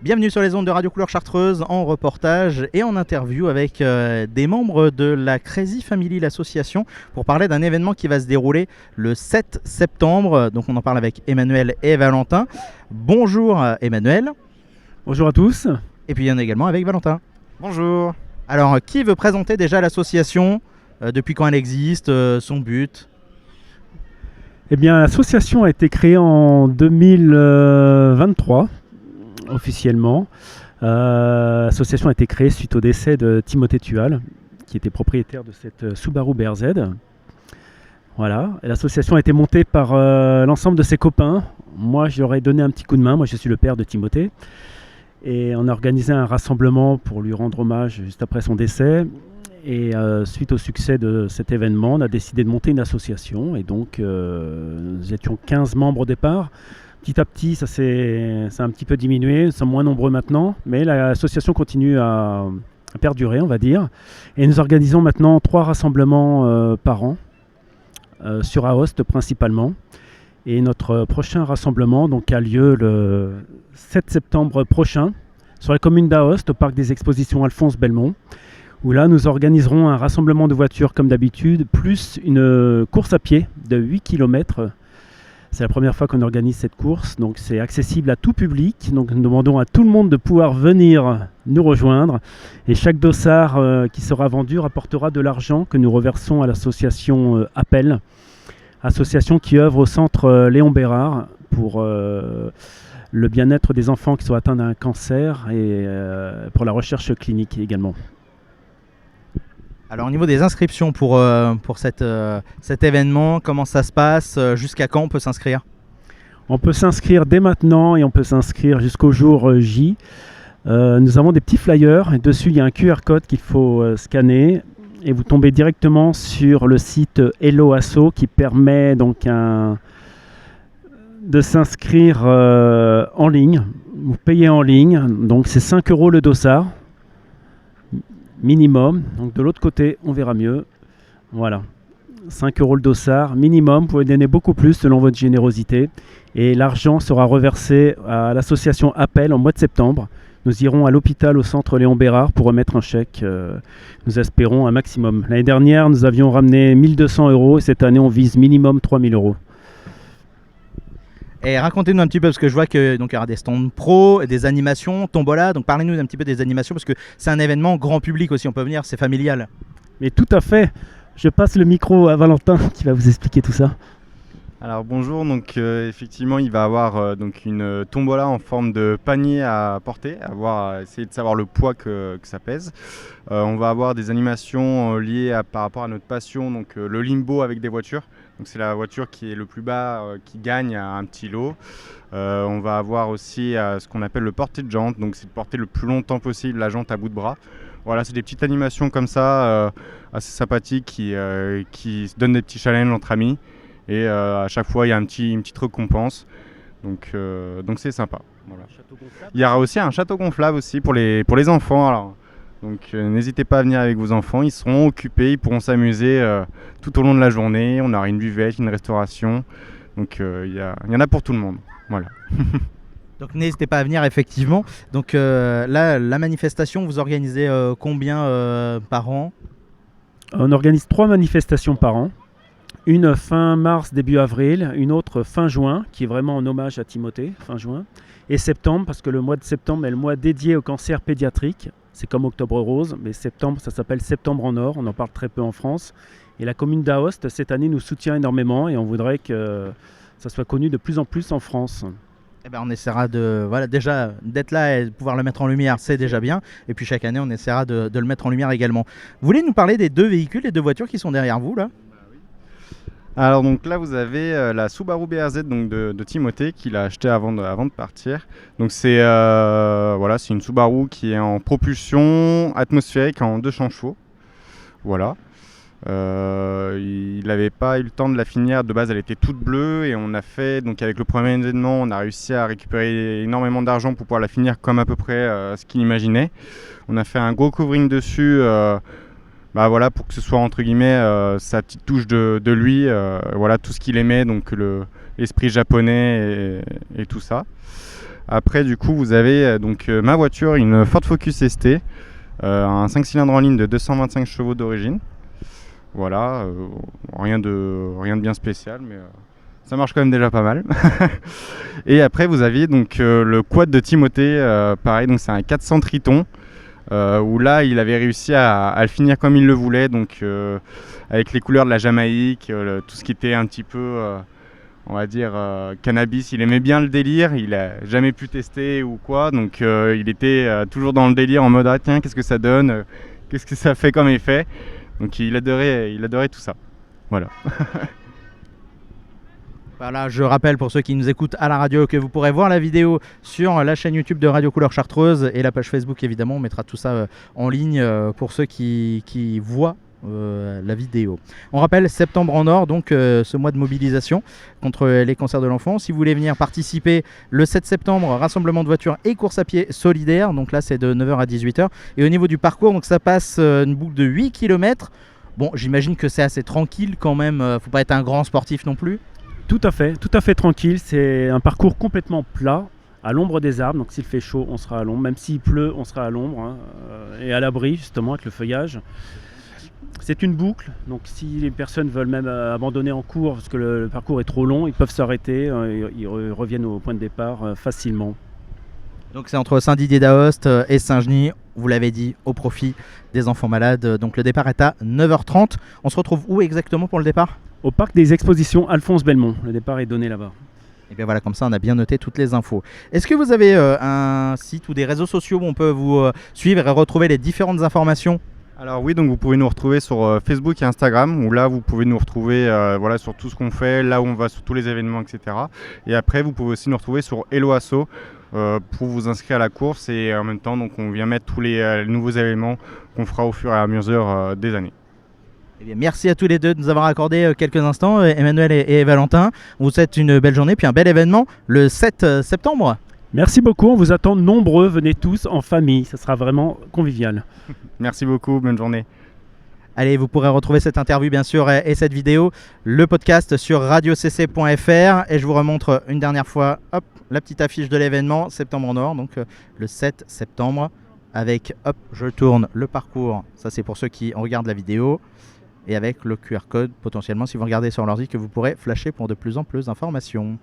Bienvenue sur les ondes de Radio Couleur Chartreuse en reportage et en interview avec des membres de la Crazy Family, l'association, pour parler d'un événement qui va se dérouler le 7 septembre. Donc on en parle avec Emmanuel et Valentin. Bonjour Emmanuel. Bonjour à tous. Et puis il y en a également avec Valentin. Bonjour. Alors qui veut présenter déjà l'association, depuis quand elle existe, son but? Eh bien, l'association a été créée en 2023, officiellement. L'association a été créée suite au décès de Timothée Tual, qui était propriétaire de cette Subaru BRZ. Voilà. Et l'association a été montée par l'ensemble de ses copains. Moi, j'aurais donné un petit coup de main. Moi, je suis le père de Timothée. Et on a organisé un rassemblement pour lui rendre hommage juste après son décès. Et suite au succès de cet événement, on a décidé de monter une association. Et donc, nous étions 15 membres au départ. Petit à petit, ça a un petit peu diminué. Nous sommes moins nombreux maintenant. Mais l'association continue à perdurer, on va dire. Et nous organisons maintenant 3 rassemblements par an, sur Aoste principalement. Et notre prochain rassemblement donc, a lieu le 7 septembre prochain sur la commune d'Aoste, au parc des expositions Alphonse Belmont, où là nous organiserons un rassemblement de voitures comme d'habitude, plus une course à pied de 8 km. C'est la première fois qu'on organise cette course, donc c'est accessible à tout public. Donc nous demandons à tout le monde de pouvoir venir nous rejoindre. Et chaque dossard qui sera vendu rapportera de l'argent que nous reversons à l'association Appel, association qui œuvre au centre Léon Bérard pour le bien-être des enfants qui sont atteints d'un cancer et pour la recherche clinique également. Alors au niveau des inscriptions pour cet événement, comment ça se passe? Jusqu'à quand on peut s'inscrire? On peut s'inscrire dès maintenant et on peut s'inscrire jusqu'au jour J. Nous avons des petits flyers et dessus il y a un QR code qu'il faut scanner. Et vous tombez directement sur le site Hello Asso qui permet donc de s'inscrire en ligne. Vous payez en ligne, donc c'est 5 € le dossard minimum. Donc de l'autre côté, on verra mieux. Voilà, 5 € le dossard minimum. Vous pouvez donner beaucoup plus selon votre générosité. Et l'argent sera reversé à l'association Appel en mois de septembre. Nous irons à l'hôpital au centre Léon Bérard pour remettre un chèque. Nous espérons un maximum. L'année dernière, nous avions ramené 1 200 € et cette année, on vise minimum 3 000 €. Et racontez-nous un petit peu, parce que je vois qu'il y aura des stands pro, des animations, tombola. Donc parlez-nous un petit peu des animations, parce que c'est un événement grand public aussi, on peut venir, c'est familial. Mais tout à fait. Je passe le micro à Valentin qui va vous expliquer tout ça. Alors bonjour, donc effectivement il va avoir donc une tombola en forme de panier à porter, à essayer de savoir le poids que ça pèse. On va avoir des animations liées par rapport à notre passion, donc le limbo avec des voitures. Donc c'est la voiture qui est le plus bas qui gagne à un petit lot. On va avoir aussi ce qu'on appelle le porté de jante, donc c'est de porter le plus longtemps possible la jante à bout de bras. Voilà, c'est des petites animations comme ça, assez sympathiques qui se donnent des petits challenges entre amis. Et à chaque fois, il y a une petite récompense. Donc c'est sympa. Voilà. Il y aura aussi un château gonflable aussi pour les enfants. Alors. Donc n'hésitez pas à venir avec vos enfants. Ils seront occupés, ils pourront s'amuser tout au long de la journée. On aura une buvette, une restauration. Donc il y en a pour tout le monde. Voilà. Donc n'hésitez pas à venir effectivement. Donc là, la manifestation, vous organisez combien par an? On organise 3 manifestations par an. Une fin mars, début avril, une autre fin juin, qui est vraiment en hommage à Timothée, fin juin, et septembre, parce que le mois de septembre est le mois dédié au cancer pédiatrique. C'est comme Octobre Rose, mais septembre, ça s'appelle Septembre en Or, on en parle très peu en France. Et la commune d'Aoste, cette année, nous soutient énormément et on voudrait que ça soit connu de plus en plus en France. Eh ben, on essaiera déjà d'être là et de pouvoir le mettre en lumière, c'est déjà bien. Et puis chaque année, on essaiera de le mettre en lumière également. Vous voulez nous parler des 2 véhicules, les 2 voitures qui sont derrière vous là? Alors donc là vous avez la Subaru BRZ donc de Timothée qu'il a acheté avant de partir. Donc c'est c'est une Subaru qui est en propulsion atmosphérique en 200 chevaux. Voilà. Il n'avait pas eu le temps de la finir, de base elle était toute bleue et on a fait, donc avec le premier événement on a réussi à récupérer énormément d'argent pour pouvoir la finir comme à peu près ce qu'il imaginait. On a fait un gros covering dessus. Pour que ce soit entre guillemets sa petite touche de lui, tout ce qu'il aimait, donc l'esprit japonais et tout ça. Après, du coup, vous avez ma voiture, une Ford Focus ST, un 5 cylindres en ligne de 225 chevaux d'origine. Voilà, rien de bien spécial, mais ça marche quand même déjà pas mal. Et après, vous aviez donc le quad de Timothée, pareil, donc c'est un 400 Triton, où là, il avait réussi à le finir comme il le voulait, donc avec les couleurs de la Jamaïque, tout ce qui était un petit peu, on va dire, cannabis. Il aimait bien le délire, il a jamais pu tester ou quoi, donc il était toujours dans le délire en mode ah tiens, qu'est-ce que ça donne, qu'est-ce que ça fait comme effet. Donc il adorait tout ça. Voilà. Voilà, je rappelle pour ceux qui nous écoutent à la radio que vous pourrez voir la vidéo sur la chaîne YouTube de Radio Couleur Chartreuse et la page Facebook évidemment. On mettra tout ça en ligne pour ceux qui voient la vidéo. On rappelle septembre en or, donc ce mois de mobilisation contre les cancers de l'enfant. Si vous voulez venir participer le 7 septembre, rassemblement de voitures et course à pied solidaire. Donc là c'est de 9h à 18h. Et au niveau du parcours, donc ça passe une boucle de 8 km. Bon, j'imagine que c'est assez tranquille quand même. Faut pas être un grand sportif non plus. Tout à fait tranquille. C'est un parcours complètement plat, à l'ombre des arbres. Donc s'il fait chaud, on sera à l'ombre. Même s'il pleut, on sera à l'ombre, hein, et à l'abri justement avec le feuillage. C'est une boucle, donc si les personnes veulent même abandonner en cours parce que le parcours est trop long, ils peuvent s'arrêter, ils reviennent au point de départ facilement. Donc c'est entre Saint-Didier-d'Aoste et Saint-Genis, vous l'avez dit, au profit des enfants malades. Donc le départ est à 9h30. On se retrouve où exactement pour le départ ? Au parc des expositions Alphonse Belmont, le départ est donné là-bas. Et bien voilà, comme ça on a bien noté toutes les infos. Est-ce que vous avez un site ou des réseaux sociaux où on peut vous suivre et retrouver les différentes informations ? Alors oui, donc vous pouvez nous retrouver sur Facebook et Instagram, où là vous pouvez nous retrouver voilà, sur tout ce qu'on fait, là où on va sur tous les événements, etc. Et après vous pouvez aussi nous retrouver sur Hello Asso pour vous inscrire à la course, et en même temps donc on vient mettre tous les nouveaux événements qu'on fera au fur et à mesure des années. Eh bien, merci à tous les deux de nous avoir accordé quelques instants, Emmanuel et Valentin. On vous souhaite une belle journée puis un bel événement le 7 septembre. Merci beaucoup, on vous attend nombreux, venez tous en famille, ça sera vraiment convivial. Merci beaucoup, bonne journée. Allez, vous pourrez retrouver cette interview bien sûr et cette vidéo, le podcast sur radiocc.fr, et je vous remontre une dernière fois hop, la petite affiche de l'événement Septembre en Or, donc le 7 septembre avec, hop, je tourne le parcours, ça c'est pour ceux qui regardent la vidéo, et avec le QR code potentiellement si vous regardez sur l'ordi que vous pourrez flasher pour de plus en plus d'informations.